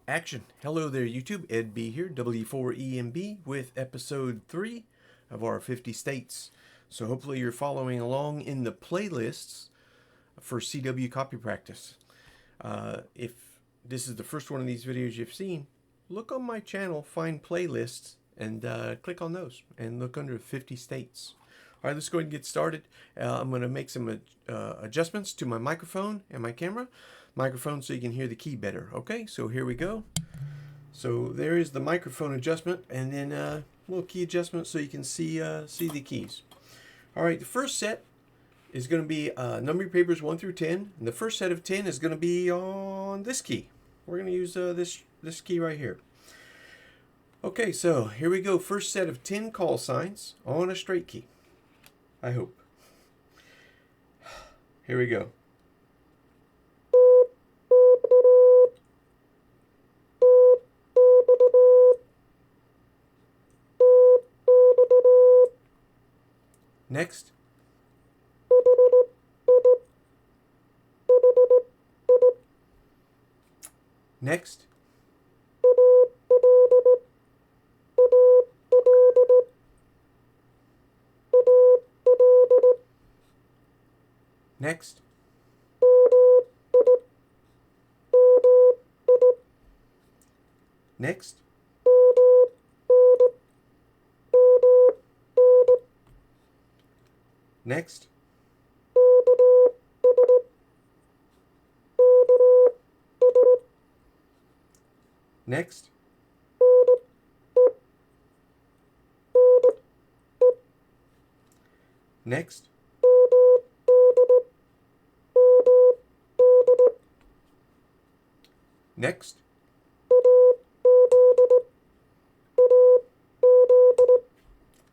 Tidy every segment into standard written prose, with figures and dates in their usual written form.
Action. Hello there, YouTube. Ed B here, W4EMB, with episode 3 of our 50 states. So hopefully you're following along in the playlists for CW copy practice. If this is the first one of these videos you've seen, look on my channel, find playlists, and click on those, and look under 50 states. All right, let's go ahead and get started. I'm going to make some adjustments to my microphone and my camera. Microphone so you can hear the key better. Okay, so here we go. So there is the microphone adjustment, and then a little key adjustment so you can see the keys. All right, the first set is going to be numbering papers 1 through 10, and the first set of 10 is going to be on this key. We're going to use this key right here. Okay, so here we go. First set of 10 call signs on a straight key. I hope. Here we go. Next. Next. Next. Next. Next. Next. Next. Next.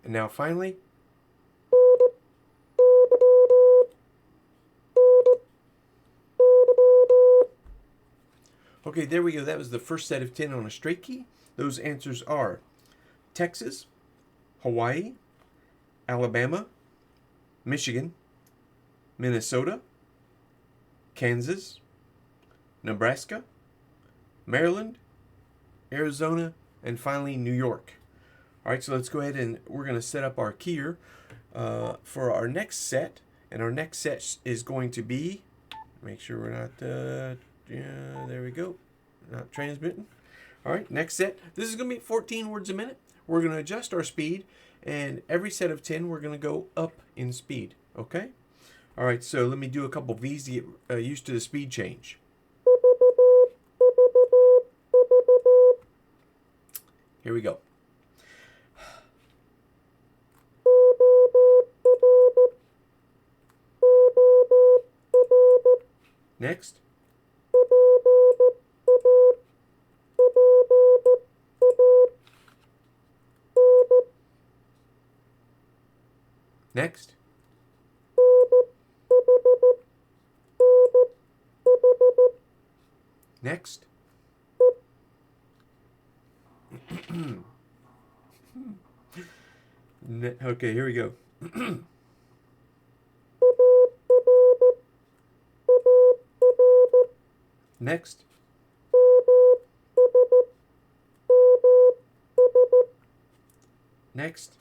And now finally, okay, there we go. That was the first set of 10 on a straight key. Those answers are Texas, Hawaii, Alabama, Michigan, Minnesota, Kansas, Nebraska, Maryland, Arizona, and finally New York. All right, so let's go ahead and we're going to set up our keyer for our next set. And our next set is going to be, make sure we're not, yeah, there we go, not transmitting. All right, next set. This is going to be 14 words a minute. We're going to adjust our speed, and every set of 10, we're going to go up in speed, okay? All right, so let me do a couple V's to get used to the speed change. Here we go. Next. Next. Next. Okay, here we go. Next. Next.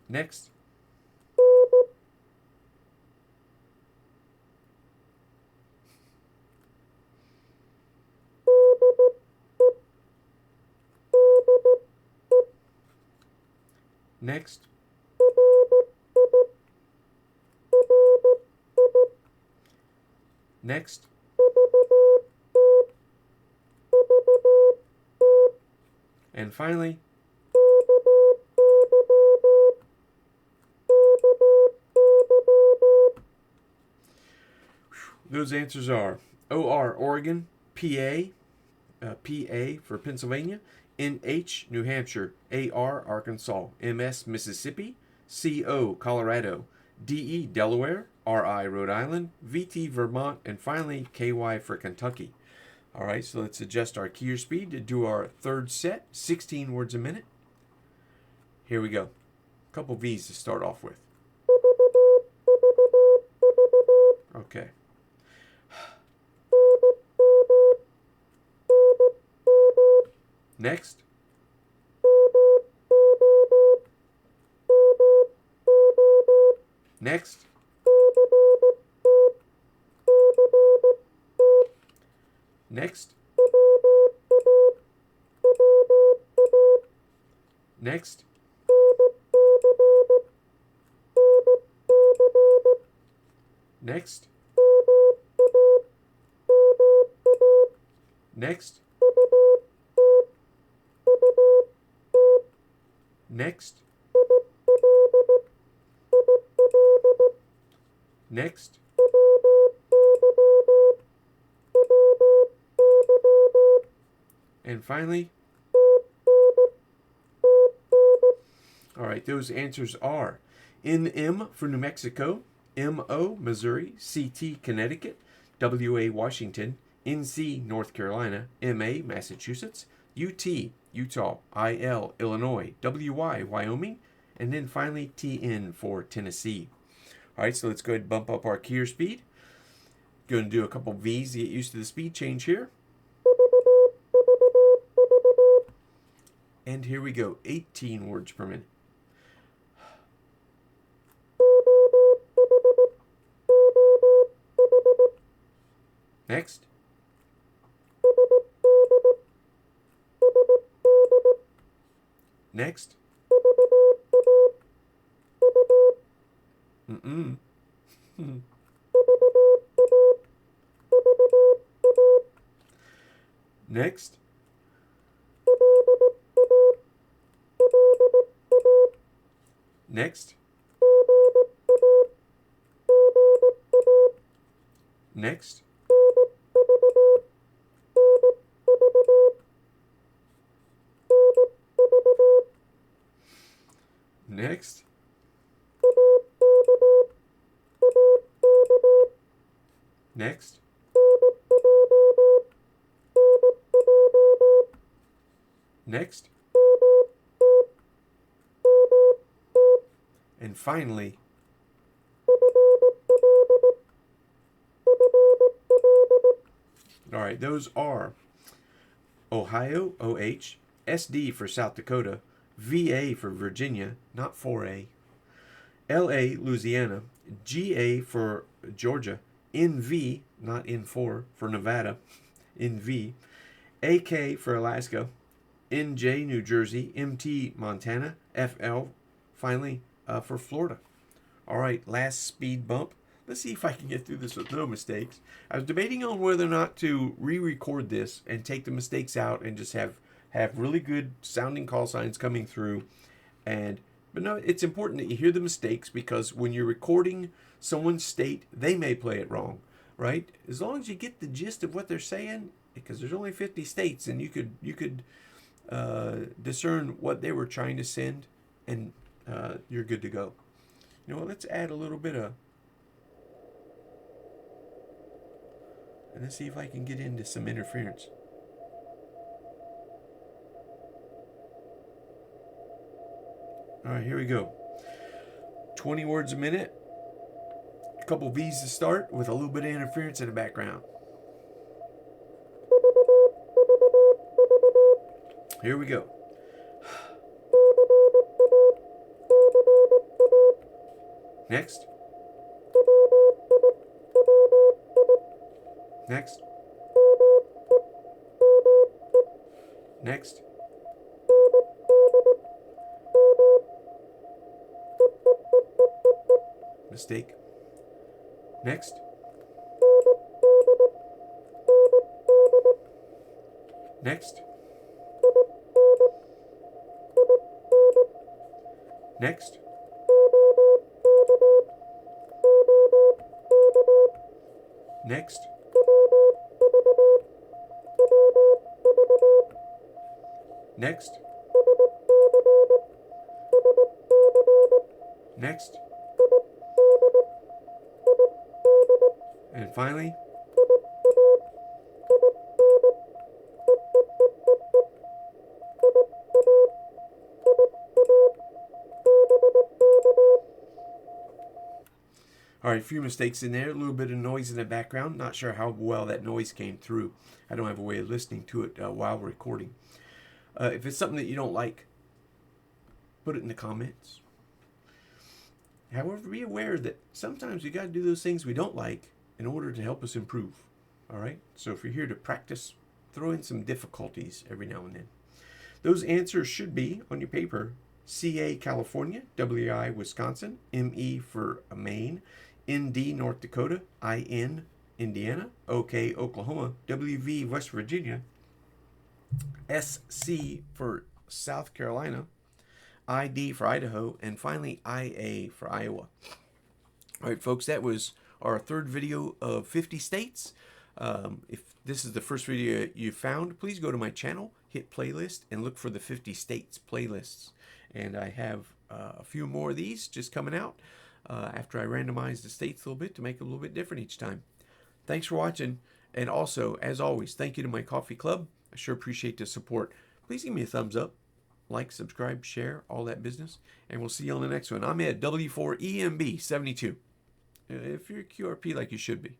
Next. Next. Next. And finally, those answers are OR, Oregon, PA, PA for Pennsylvania, NH, New Hampshire, AR, Arkansas, MS, Mississippi, CO, Colorado, DE, Delaware, RI, Rhode Island, VT, Vermont, and finally KY for Kentucky. All right, so let's adjust our keyer speed to do our third set, 16 words a minute. Here we go. A couple V's to start off with. Okay. Next. Next. Next. Next. Next. Next. Next. Next. And finally, all right, those answers are NM for New Mexico, MO, Missouri, CT, Connecticut, WA, Washington, NC, North Carolina, MA, Massachusetts, UT, Utah, IL, Illinois, WY, Wyoming, and then finally TN for Tennessee. All right, so let's go ahead and bump up our keyer speed. Going to do a couple V's to get used to the speed change here. And here we go, 18 words per minute. Next. Next. Next. Next. Next. Next. Next. Next. And finally, all right, those are Ohio, OH, SD for South Dakota, VA for Virginia, not 4A, LA, Louisiana, GA for Georgia, NV, not N4, for Nevada, NV, AK for Alaska, NJ, New Jersey, MT, Montana, FL, finally, for Florida. All right, last speed bump. Let's see if I can get through this with no mistakes. I was debating on whether or not to re-record this and take the mistakes out and just have really good sounding call signs coming through. But no, it's important that you hear the mistakes, because when you're recording someone's state, they may play it wrong, right? As long as you get the gist of what they're saying, because there's only 50 states, and you could discern what they were trying to send, and you're good to go. You know what? Let's add a little bit of, and let's see if I can get into some interference. All right, here we go. 20 words a minute. A couple V's to start with a little bit of interference in the background. Here we go. Next. Next. Next. Mistake. Next. Next. Next. Next. Next. Next. And finally, All right, a few mistakes in there, a little bit of noise in the background. Not sure how well that noise came through. I don't have a way of listening to it while recording. If it's something that you don't like, put it in the comments. However, be aware that sometimes we got to do those things we don't like in order to help us improve. All right? So if you're here to practice, throw in some difficulties every now and then. Those answers should be on your paper: CA, California; WI, Wisconsin; ME for Maine; ND, North Dakota; IN, Indiana; OK, Oklahoma; WV, West Virginia; SC for South Carolina; ID for Idaho; and finally IA for Iowa. All right, folks, that was our third video of 50 states. If this is the first video you found, please go to my channel, hit playlist, and look for the 50 states playlists. And I have a few more of these just coming out after I randomize the states a little bit to make it a little bit different each time. Thanks for watching. And also, as always, thank you to my coffee club. I sure appreciate the support. Please give me a thumbs up, like, subscribe, share, all that business. And we'll see you on the next one. I'm at W4EMB72. If you're QRP like you should be.